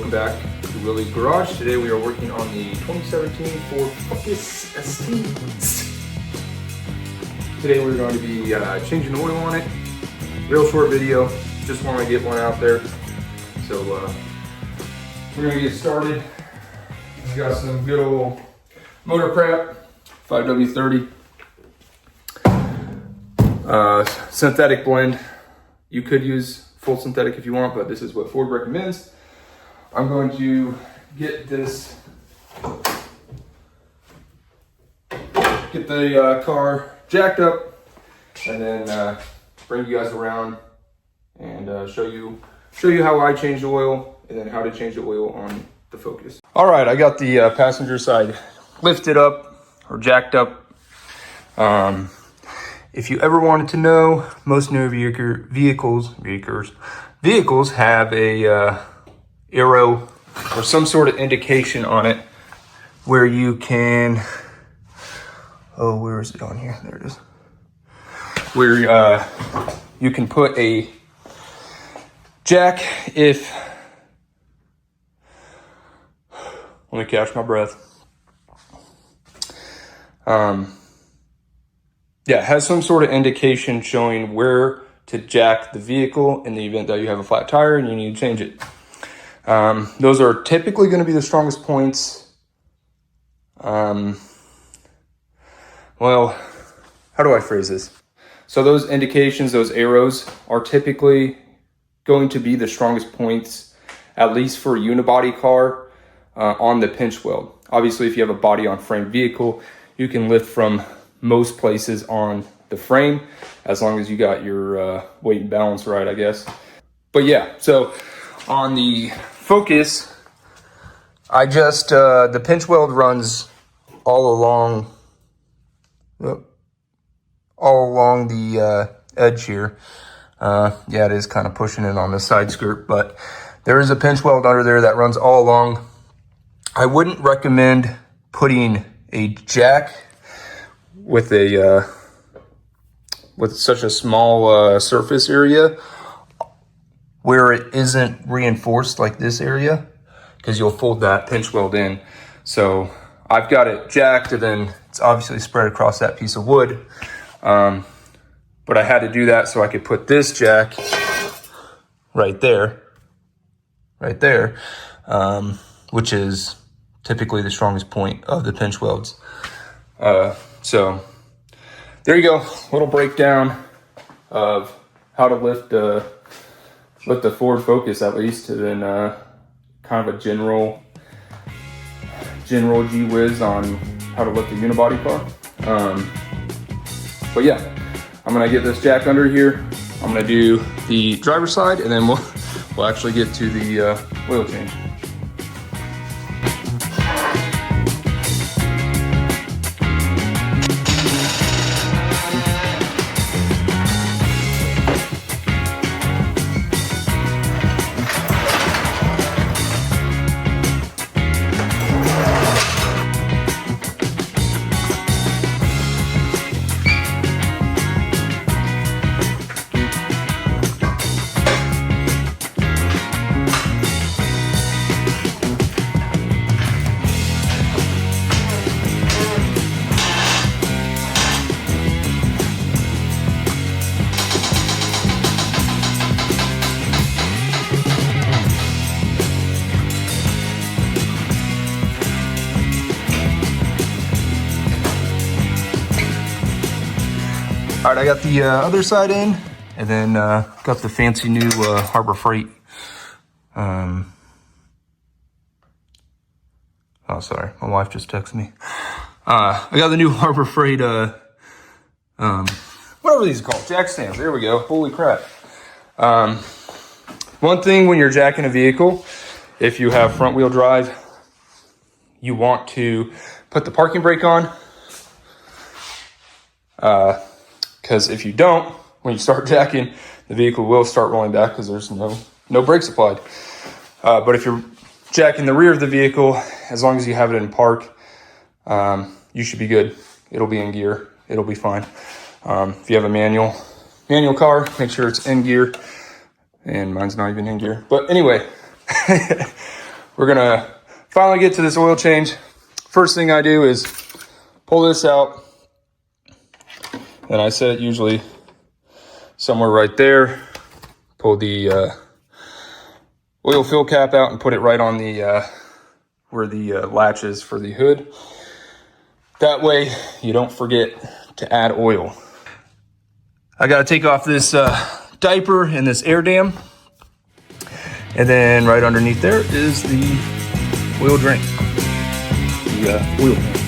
welcome back to Willie's Garage. Today we are working on the 2017 Ford Focus ST. Today we're going to be changing the oil on it. Real short video, just want to get one out there. So we're going to get started. We got some good old motor crap, 5W30. Synthetic blend. You could use full synthetic if you want, but this is what Ford recommends. I'm going to get this, get the car jacked up, and then bring you guys around and show you how I change the oil, and then how to change the oil on the Focus. All right, I got the passenger side lifted up or jacked up. If you ever wanted to know, most new vehicles have a arrow or some sort of indication on it where you can, oh, where is it on here? There it is. Where you can put a jack if, let me catch my breath. Yeah, it has some sort of indication showing where to jack the vehicle in the event that you have a flat tire and you need to change it. Those are typically going to be the strongest points. Well, how do I phrase this? So those indications, those arrows, are typically going to be the strongest points, at least for a unibody car, on the pinch weld. Obviously, if you have a body-on-frame vehicle, you can lift from most places on the frame, as long as you got your weight and balance right, I guess. But yeah, so on the Focus, I just, the pinch weld runs all along the edge here. Yeah, it is kind of pushing in on the side skirt, but there is a pinch weld under there that runs all along. I wouldn't recommend putting a jack with a with such a small surface area where it isn't reinforced like this area, because you'll fold that pinch weld in. So I've got it jacked, and then it's obviously spread across that piece of wood. But I had to do that so I could put this jack right there, which is typically the strongest point of the pinch welds. So there you go, a little breakdown of how to lift the Ford Focus, at least, and then kind of a general gee whiz on how to lift a unibody car. But yeah, I'm gonna get this jack under here. I'm gonna do the driver's side, and then we'll actually get to the oil change. All right, I got the other side in, and then got the fancy new Harbor Freight. Oh, sorry, my wife just texted me. I got the new Harbor Freight, whatever these are called, jack stands. There we go. Holy crap. One thing when you're jacking a vehicle, if you have front wheel drive, you want to put the parking brake on. Because if you don't, when you start jacking, the vehicle will start rolling back because there's no brakes applied. But if you're jacking the rear of the vehicle, as long as you have it in park, you should be good. It'll be in gear. It'll be fine. If you have a manual car, make sure it's in gear. And mine's not even in gear. But anyway, We're gonna finally get to this oil change. First thing I do is pull this out, and I set it usually somewhere right there. Pull the oil fill cap out and put it right on the where the latch is for the hood. That way you don't forget to add oil. I gotta take off this diaper and this air dam. And then right underneath there is the oil drain, the oil pan.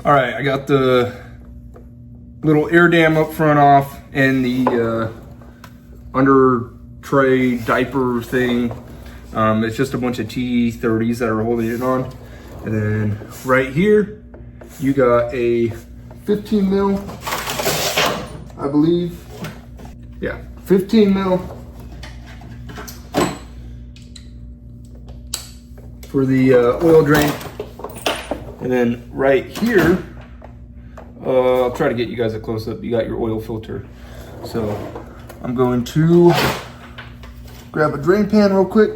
All right, I got the little air dam up front off and the under tray diaper thing. It's just a bunch of T30s that are holding it on. And then right here, you got a 15 mil, I believe. Yeah, 15 mil for the oil drain. And then right here, I'll try to get you guys a close up. You got your oil filter. So I'm going to grab a drain pan real quick.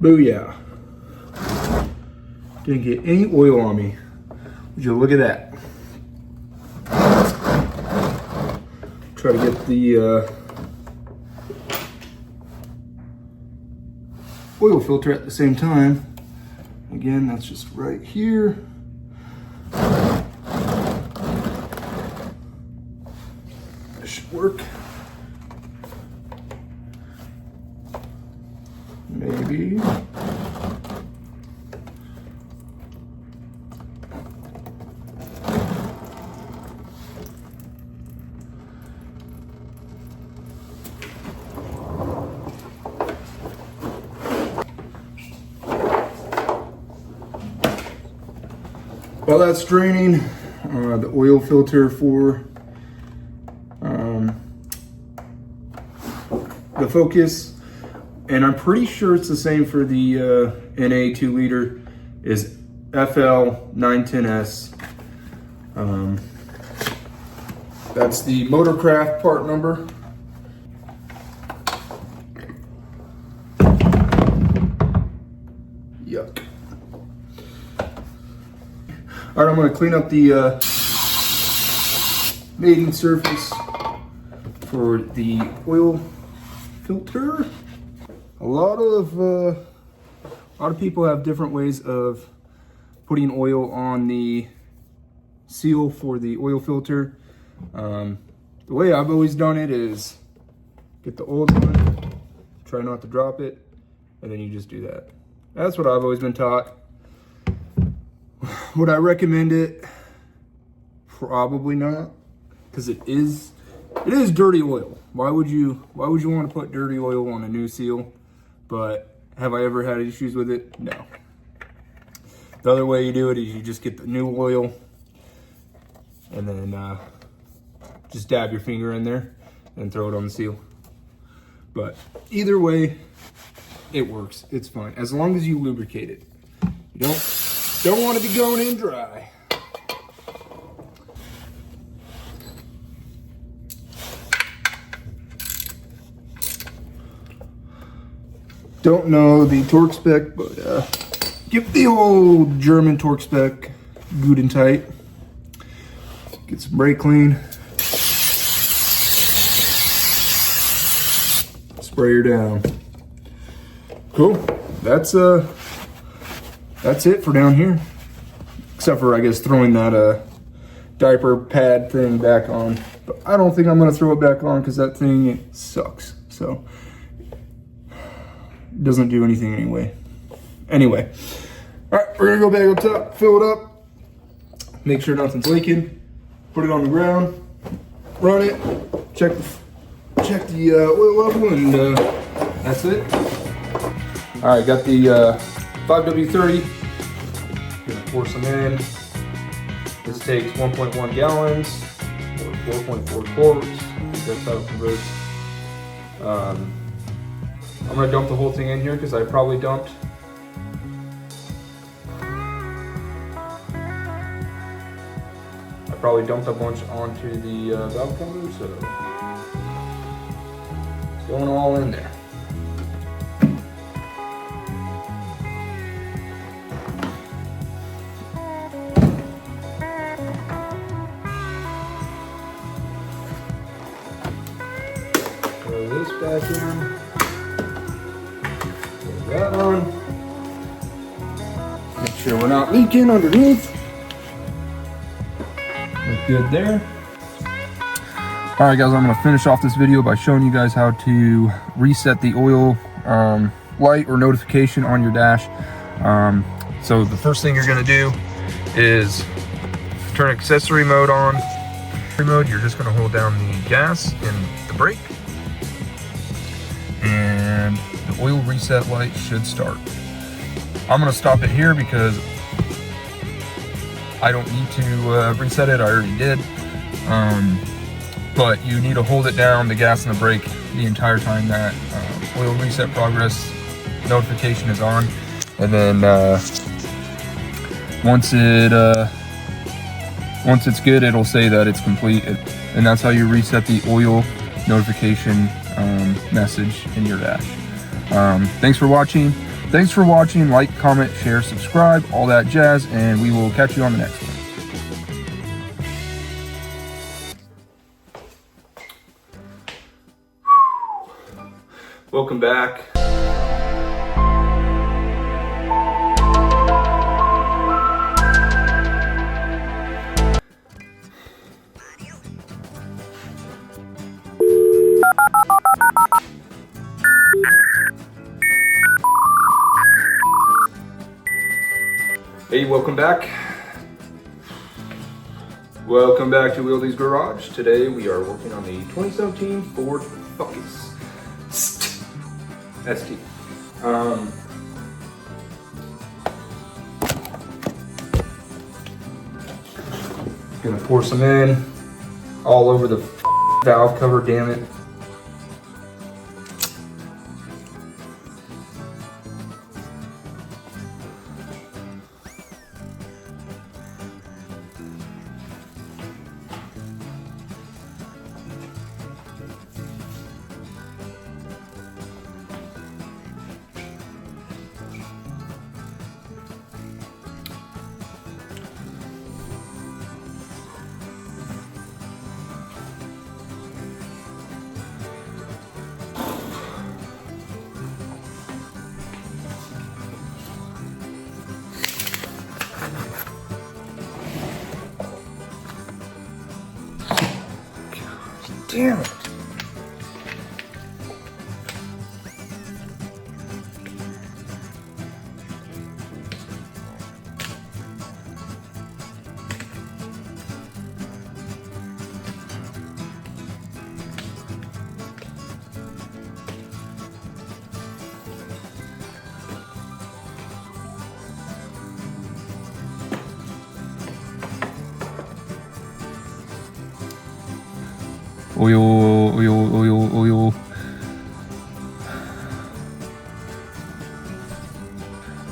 Booyah. Didn't get any oil on me. Would you look at that? Try to get the oil filter at the same time. Again, that's just right here. This should work. Maybe. While that's draining, the oil filter for the Focus, and I'm pretty sure it's the same for the NA 2 liter, is FL910S. That's the Motorcraft part number. Yuck. All right, I'm gonna clean up the mating surface for the oil filter. A lot of people have different ways of putting oil on the seal for the oil filter. The way I've always done it is get the old one, try not to drop it, and then you just do that. That's what I've always been taught. Would I recommend it? Probably not, because it is dirty oil. Why would you want to put dirty oil on a new seal? But have I ever had issues with it? No. The other way you do it is you just get the new oil and then just dab your finger in there and throw it on the seal. But either way, it works. It's fine as long as you lubricate it. You don't want to be going in dry. Don't know the torque spec, but give the old German torque spec good and tight. Get some brake clean. Spray her down. Cool. That's it for down here. Except for, I guess, throwing that diaper pad thing back on. But I don't think I'm gonna throw it back on because that thing, it sucks. So it doesn't do anything anyway. Anyway, all right, we're gonna go back up top, fill it up, make sure nothing's leaking, put it on the ground, run it, check the oil level, and that's it. All right, got the 5W30. Gonna pour some in. This takes 1.1 gallons or 4.4 quarts. That's how it converts. I'm gonna dump the whole thing in here because I probably dumped a bunch onto the valve cover, so it's going all in there. Throw this back in. Put that on. Make sure we're not leaking underneath. Look good there. All right, guys, I'm gonna finish off this video by showing you guys how to reset the oil light or notification on your dash. So the first thing you're gonna do is turn accessory mode on. You're just gonna hold down the gas and the brake, and the oil reset light should start. I'm gonna stop it here because I don't need to reset it, I already did. But you need to hold it down, the gas and the brake, the entire time that oil reset progress notification is on. And then once it's good, it'll say that it's complete. And that's how you reset the oil notification message in your dash. Thanks for watching. Like, comment, share, subscribe, all that jazz, and we will catch you on the next one. Welcome back. Hey, welcome back. Welcome back to Wheeldy's Garage. Today we are working on the 2017 Ford Focus ST. Gonna pour some in all over the valve cover, damn it. Damn it. Oil.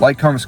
Like, comment,